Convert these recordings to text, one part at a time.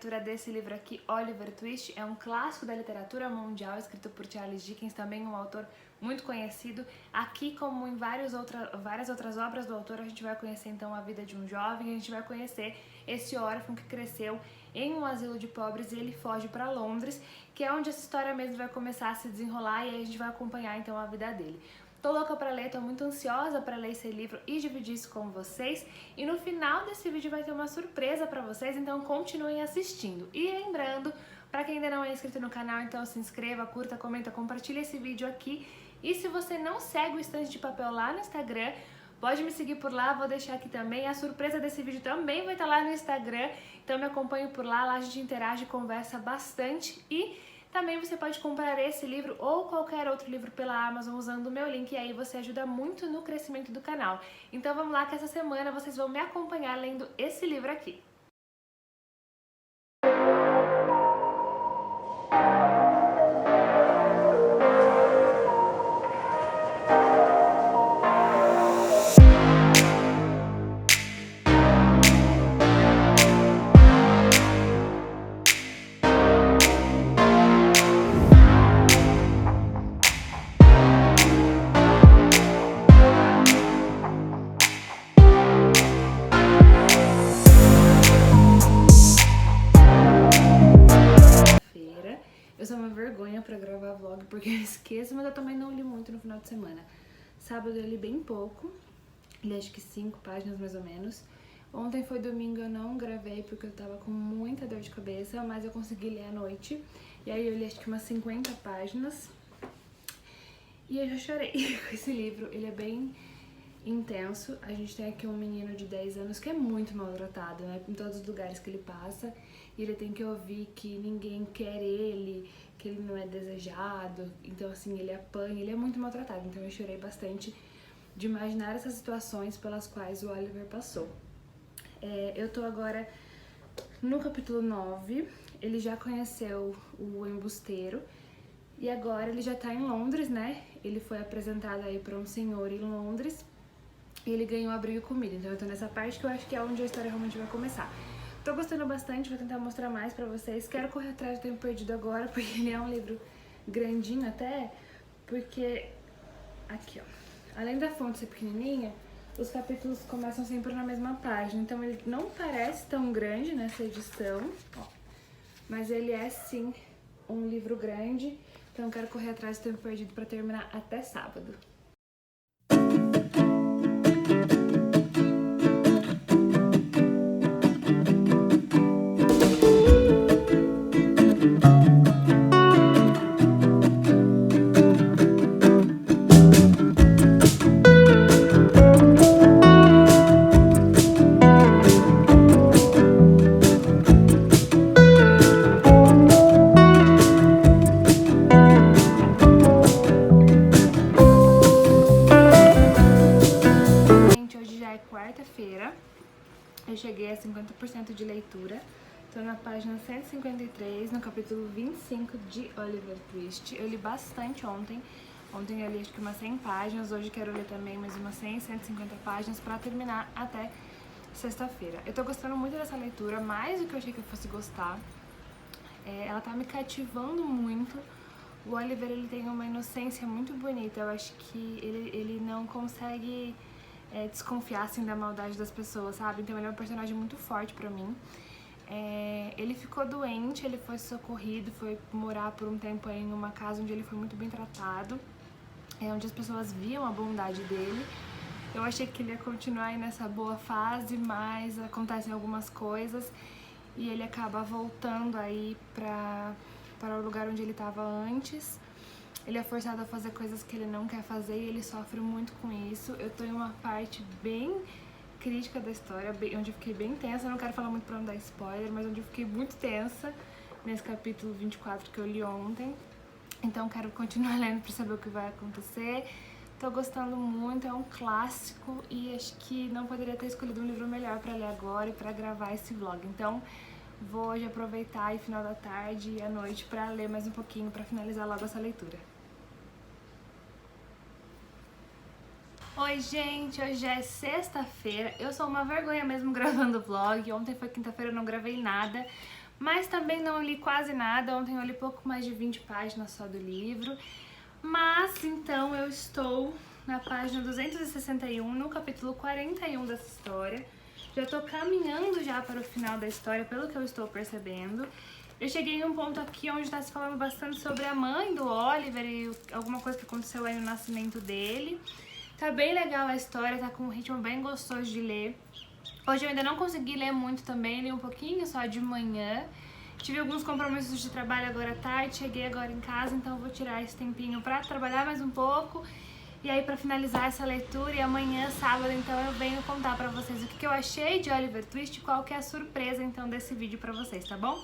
leitura desse livro aqui, Oliver Twist. É um clássico da literatura mundial, escrito por Charles Dickens, também um autor muito conhecido. Aqui, como em várias outras obras do autor, a gente vai conhecer então a vida de um jovem, a gente vai conhecer esse órfão que cresceu em um asilo de pobres e ele foge para Londres, que é onde essa história mesmo vai começar a se desenrolar e aí a gente vai acompanhar então a vida dele. Tô louca pra ler, tô muito ansiosa pra ler esse livro e dividir isso com vocês. E no final desse vídeo vai ter uma surpresa pra vocês, então continuem assistindo. E lembrando, pra quem ainda não é inscrito no canal, então se inscreva, curta, comenta, compartilha esse vídeo aqui. E se você não segue o Estante de Papel lá no Instagram, pode me seguir por lá, vou deixar aqui também. A surpresa desse vídeo também vai estar lá no Instagram, então me acompanhe por lá a gente interage, conversa bastante e também você pode comprar esse livro ou qualquer outro livro pela Amazon usando o meu link e aí você ajuda muito no crescimento do canal. Então vamos lá que essa semana vocês vão me acompanhar lendo esse livro aqui. Eu sou uma vergonha pra gravar vlog porque eu esqueço, mas eu também não li muito no final de semana. Sábado eu li bem pouco, li acho que 5 páginas mais ou menos. Ontem foi domingo, eu não gravei porque eu tava com muita dor de cabeça, mas eu consegui ler à noite. E aí eu li acho que umas 50 páginas. E eu já chorei com esse livro, ele é bem intenso. A gente tem aqui um menino de 10 anos que é muito maltratado, né, em todos os lugares que ele passa. E ele tem que ouvir que ninguém quer ele, que ele não é desejado. Então, assim, ele apanha, ele é muito maltratado. Então eu chorei bastante de imaginar essas situações pelas quais o Oliver passou. Eu tô agora no capítulo 9, ele já conheceu o embusteiro. E agora ele já tá em Londres, né? Ele foi apresentado aí pra um senhor em Londres e ele ganhou abrigo e comida. Então eu tô nessa parte que eu acho que é onde a história realmente vai começar. Tô gostando bastante, vou tentar mostrar mais pra vocês. Quero correr atrás do Tempo Perdido agora, porque ele é um livro grandinho até, porque aqui, ó, além da fonte ser pequenininha, os capítulos começam sempre na mesma página. Então ele não parece tão grande nessa edição, ó, mas ele é sim um livro grande. Então eu quero correr atrás do Tempo Perdido pra terminar até sábado. Quarta-feira, eu cheguei a 50% de leitura, tô na página 153, no capítulo 25 de Oliver Twist. Eu li bastante ontem eu li acho que umas 100 páginas, hoje quero ler também mais umas 100, 150 páginas pra terminar até sexta-feira. Eu tô gostando muito dessa leitura, mais do que eu achei que eu fosse gostar. Ela tá me cativando muito. O Oliver, ele tem uma inocência muito bonita, eu acho que ele não consegue desconfiar assim da maldade das pessoas, sabe? Então ele é um personagem muito forte pra mim. Ele ficou doente, ele foi socorrido, foi morar por um tempo aí em uma casa onde ele foi muito bem tratado, onde as pessoas viam a bondade dele. Eu achei que ele ia continuar aí nessa boa fase, mas acontecem algumas coisas e ele acaba voltando aí para o lugar onde ele estava antes. Ele é forçado a fazer coisas que ele não quer fazer e ele sofre muito com isso. Eu tô em uma parte bem crítica da história, onde eu fiquei bem tensa. Eu não quero falar muito pra não dar spoiler, mas onde eu fiquei muito tensa nesse capítulo 24 que eu li ontem. Então quero continuar lendo pra saber o que vai acontecer. Tô gostando muito, é um clássico e acho que não poderia ter escolhido um livro melhor pra ler agora e pra gravar esse vlog. Então vou hoje aproveitar aí final da tarde e à noite pra ler mais um pouquinho, pra finalizar logo essa leitura. Oi gente, hoje é sexta-feira, eu sou uma vergonha mesmo gravando vlog, ontem foi quinta-feira, eu não gravei nada, Mas também não li quase nada, ontem eu li pouco mais de 20 páginas só do livro. Mas então eu estou na página 261, no capítulo 41 dessa história. Já tô caminhando já para o final da história, pelo que eu estou percebendo. Eu cheguei em um ponto aqui onde está se falando bastante sobre a mãe do Oliver e alguma coisa que aconteceu aí no nascimento dele. Tá bem legal a história, tá com um ritmo bem gostoso de ler. Hoje eu ainda não consegui ler muito também, li um pouquinho só de manhã. Tive alguns compromissos de trabalho agora à tarde, cheguei agora em casa, então vou tirar esse tempinho pra trabalhar mais um pouco. E aí pra finalizar essa leitura, e amanhã, sábado, então eu venho contar pra vocês o que eu achei de Oliver Twist e qual que é a surpresa então desse vídeo pra vocês, tá bom?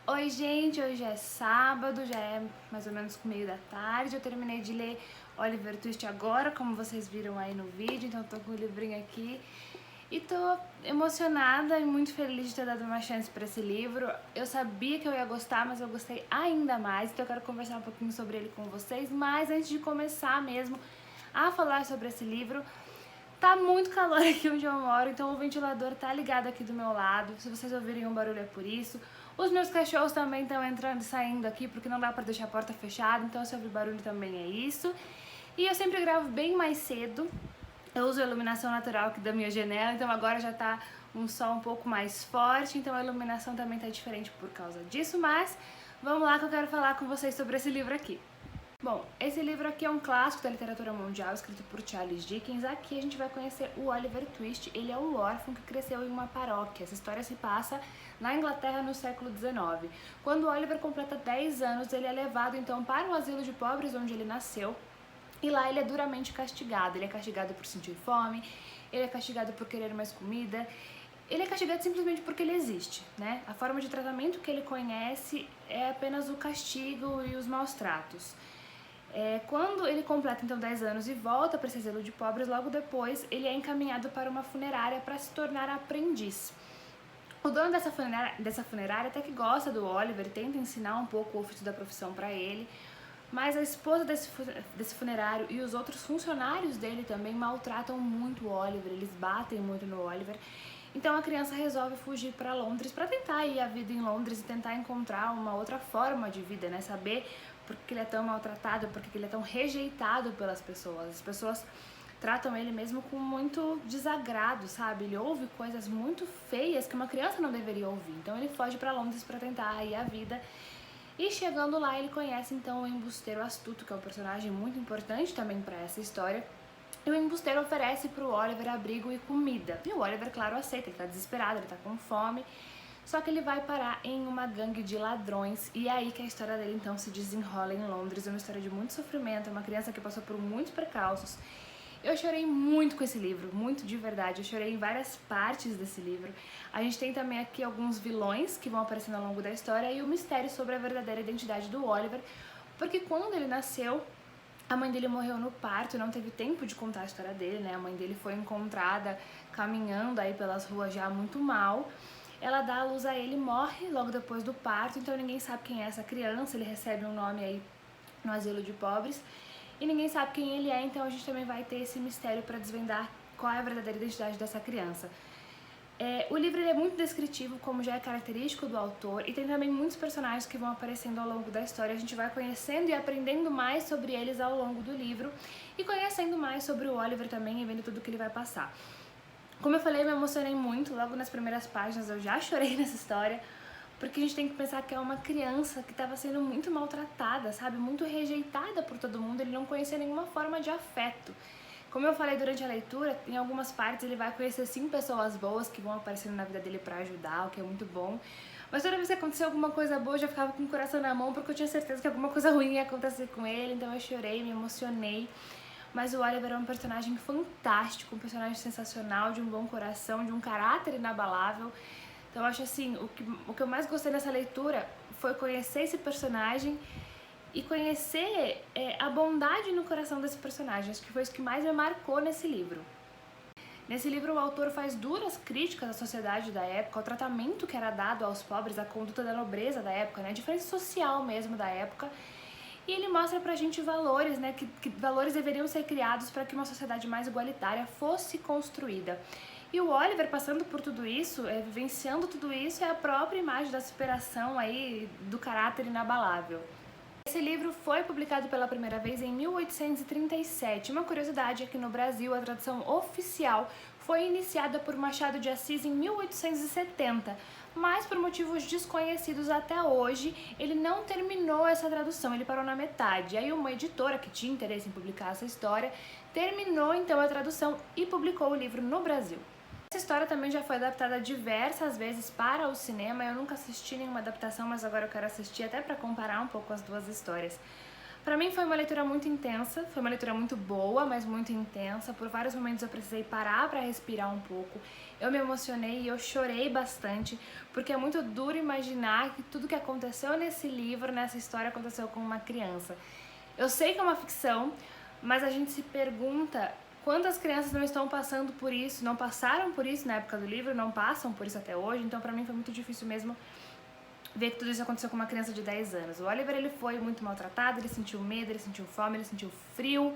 Oi gente, hoje é sábado, já é mais ou menos meio da tarde. Eu terminei de ler Oliver Twist agora, como vocês viram aí no vídeo, então tô com o livrinho aqui. E tô emocionada e muito feliz de ter dado uma chance pra esse livro. Eu sabia que eu ia gostar, mas eu gostei ainda mais, então eu quero conversar um pouquinho sobre ele com vocês. Mas antes de começar mesmo a falar sobre esse livro, tá muito calor aqui onde eu moro, então o ventilador tá ligado aqui do meu lado. Se vocês ouvirem um barulho é por isso. Os meus cachorros também estão entrando e saindo aqui, porque não dá pra deixar a porta fechada, então se ouvir barulho também é isso. E eu sempre gravo bem mais cedo. Eu uso a iluminação natural aqui da minha janela, então agora já tá um sol um pouco mais forte, então a iluminação também tá diferente por causa disso, mas vamos lá que eu quero falar com vocês sobre esse livro aqui. Bom, esse livro aqui é um clássico da literatura mundial, escrito por Charles Dickens. Aqui a gente vai conhecer o Oliver Twist. Ele é um órfão que cresceu em uma paróquia. Essa história se passa na Inglaterra no século XIX. Quando o Oliver completa 10 anos, ele é levado então para o asilo de pobres onde ele nasceu. E lá ele é duramente castigado. Ele é castigado por sentir fome, ele é castigado por querer mais comida. Ele é castigado simplesmente porque ele existe, né? A forma de tratamento que ele conhece é apenas o castigo e os maus tratos. Quando ele completa então 10 anos e volta para esse asilo de pobres, logo depois ele é encaminhado para uma funerária para se tornar aprendiz. O dono dessa funerária até que gosta do Oliver e tenta ensinar um pouco o ofício da profissão para ele, mas a esposa desse funerário e os outros funcionários dele também maltratam muito o Oliver, eles batem muito no Oliver. Então a criança resolve fugir para Londres para tentar ir a vida em Londres e tentar encontrar uma outra forma de vida, né? Saber por que ele é tão maltratado, por que ele é tão rejeitado pelas pessoas. As pessoas tratam ele mesmo com muito desagrado, sabe? Ele ouve coisas muito feias que uma criança não deveria ouvir. Então ele foge para Londres para tentar ir a vida. E chegando lá ele conhece então o embusteiro astuto, que é um personagem muito importante também para essa história. E o embusteiro oferece para o Oliver abrigo e comida. E o Oliver, claro, aceita, ele tá desesperado, ele tá com fome. Só que ele vai parar em uma gangue de ladrões e é aí que a história dele então se desenrola em Londres. É uma história de muito sofrimento, é uma criança que passou por muitos precalços. Eu chorei muito com esse livro, muito de verdade. Eu chorei em várias partes desse livro. A gente tem também aqui alguns vilões que vão aparecendo ao longo da história e o mistério sobre a verdadeira identidade do Oliver, porque quando ele nasceu, a mãe dele morreu no parto, não teve tempo de contar a história dele, né? A mãe dele foi encontrada caminhando aí pelas ruas já muito mal. Ela dá a luz a ele e morre logo depois do parto, então ninguém sabe quem é essa criança, ele recebe um nome aí no asilo de pobres e ninguém sabe quem ele é, então a gente também vai ter esse mistério para desvendar qual é a verdadeira identidade dessa criança. O livro ele é muito descritivo, como já é característico do autor, e tem também muitos personagens que vão aparecendo ao longo da história. A gente vai conhecendo e aprendendo mais sobre eles ao longo do livro e conhecendo mais sobre o Oliver também e vendo tudo que ele vai passar. Como eu falei, eu me emocionei muito, logo nas primeiras páginas eu já chorei nessa história, porque a gente tem que pensar que é uma criança que estava sendo muito maltratada, sabe? Muito rejeitada por todo mundo, ele não conhecia nenhuma forma de afeto. Como eu falei durante a leitura, em algumas partes ele vai conhecer sim pessoas boas que vão aparecendo na vida dele pra ajudar, o que é muito bom. Mas toda vez que acontecia alguma coisa boa, eu já ficava com o coração na mão, porque eu tinha certeza que alguma coisa ruim ia acontecer com ele, então eu chorei, me emocionei. Mas o Oliver é um personagem fantástico, um personagem sensacional, de um bom coração, de um caráter inabalável. Então eu acho assim, o que eu mais gostei nessa leitura foi conhecer esse personagem e conhecer a bondade no coração desse personagem. Acho que foi isso que mais me marcou nesse livro. Nesse livro, o autor faz duras críticas à sociedade da época, ao tratamento que era dado aos pobres, à conduta da nobreza da época, né? A diferença social mesmo da época. E ele mostra pra gente valores, né? Que valores deveriam ser criados para que uma sociedade mais igualitária fosse construída. E o Oliver, passando por tudo isso, vivenciando tudo isso, é a própria imagem da superação aí do caráter inabalável. Esse livro foi publicado pela primeira vez em 1837. Uma curiosidade é que no Brasil a tradução oficial foi iniciada por Machado de Assis em 1870, mas por motivos desconhecidos até hoje, ele não terminou essa tradução, ele parou na metade. Aí uma editora que tinha interesse em publicar essa história terminou então a tradução e publicou o livro no Brasil. Essa história também já foi adaptada diversas vezes para o cinema. Eu nunca assisti nenhuma adaptação, mas agora eu quero assistir até para comparar um pouco as duas histórias. Para mim foi uma leitura muito intensa, foi uma leitura muito boa, mas muito intensa. Por vários momentos eu precisei parar para respirar um pouco. Eu me emocionei e eu chorei bastante, porque é muito duro imaginar que tudo que aconteceu nesse livro, nessa história, aconteceu com uma criança. Eu sei que é uma ficção, mas a gente se pergunta quantas crianças não estão passando por isso, não passaram por isso na época do livro, não passam por isso até hoje. Então pra mim foi muito difícil mesmo ver que tudo isso aconteceu com uma criança de 10 anos. O Oliver, ele foi muito maltratado, ele sentiu medo, ele sentiu fome, ele sentiu frio,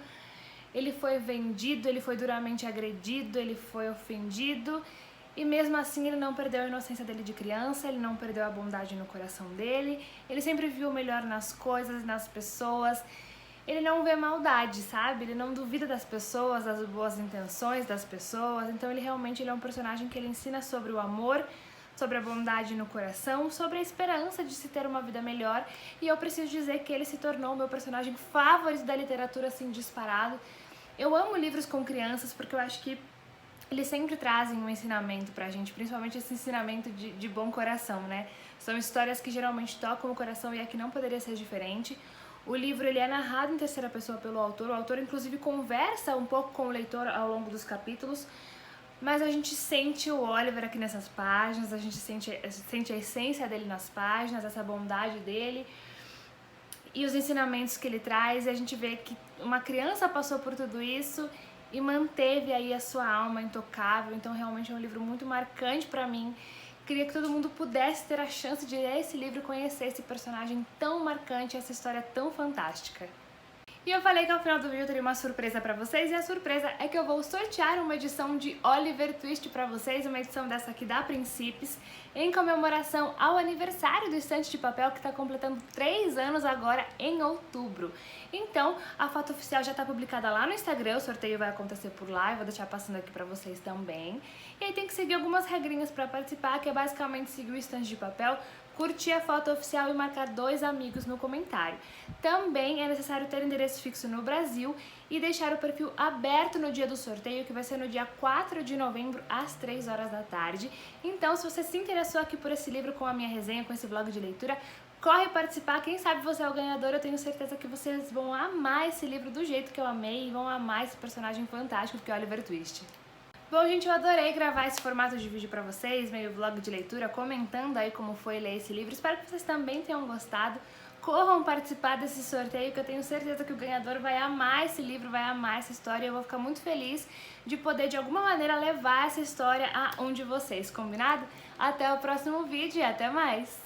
ele foi vendido, ele foi duramente agredido, ele foi ofendido, e mesmo assim ele não perdeu a inocência dele de criança, ele não perdeu a bondade no coração dele, ele sempre viu o melhor nas coisas, nas pessoas. Ele não vê maldade, sabe? Ele não duvida das pessoas, das boas intenções das pessoas. Então ele é um personagem que ele ensina sobre o amor, sobre a bondade no coração, sobre a esperança de se ter uma vida melhor. E eu preciso dizer que ele se tornou o meu personagem favorito da literatura, assim, disparado. Eu amo livros com crianças porque eu acho que eles sempre trazem um ensinamento pra gente, principalmente esse ensinamento de bom coração, né? São histórias que geralmente tocam o coração e aqui não poderia ser diferente. O livro ele é narrado em terceira pessoa pelo autor. O autor, inclusive, conversa um pouco com o leitor ao longo dos capítulos, mas a gente sente o Oliver aqui nessas páginas, a gente sente a essência dele nas páginas, essa bondade dele e os ensinamentos que ele traz. E a gente vê que uma criança passou por tudo isso e manteve aí a sua alma intocável. Então, realmente é um livro muito marcante pra mim. Queria que todo mundo pudesse ter a chance de ler esse livro e conhecer esse personagem tão marcante, essa história tão fantástica. E eu falei que ao final do vídeo eu teria uma surpresa pra vocês, e a surpresa é que eu vou sortear uma edição de Oliver Twist pra vocês, uma edição dessa aqui da Princípios, em comemoração ao aniversário do Estante de Papel, que está completando 3 anos agora em outubro. Então, a foto oficial já está publicada lá no Instagram, o sorteio vai acontecer por lá, eu vou deixar passando aqui pra vocês também. E aí tem que seguir algumas regrinhas pra participar, que é basicamente seguir o Estante de Papel, curtir a foto oficial e marcar 2 amigos no comentário. Também é necessário ter endereço fixo no Brasil e deixar o perfil aberto no dia do sorteio, que vai ser no dia 4 de novembro, às 3 horas da tarde. Então, se você se interessou aqui por esse livro, com a minha resenha, com esse vlog de leitura, corre participar, quem sabe você é o ganhador. Eu tenho certeza que vocês vão amar esse livro do jeito que eu amei e vão amar esse personagem fantástico que é Oliver Twist. Bom, gente, eu adorei gravar esse formato de vídeo pra vocês, meio vlog de leitura, comentando aí como foi ler esse livro. Espero que vocês também tenham gostado. Corram participar desse sorteio, que eu tenho certeza que o ganhador vai amar esse livro, vai amar essa história. E eu vou ficar muito feliz de poder, de alguma maneira, levar essa história aonde vocês, combinado? Até o próximo vídeo e até mais!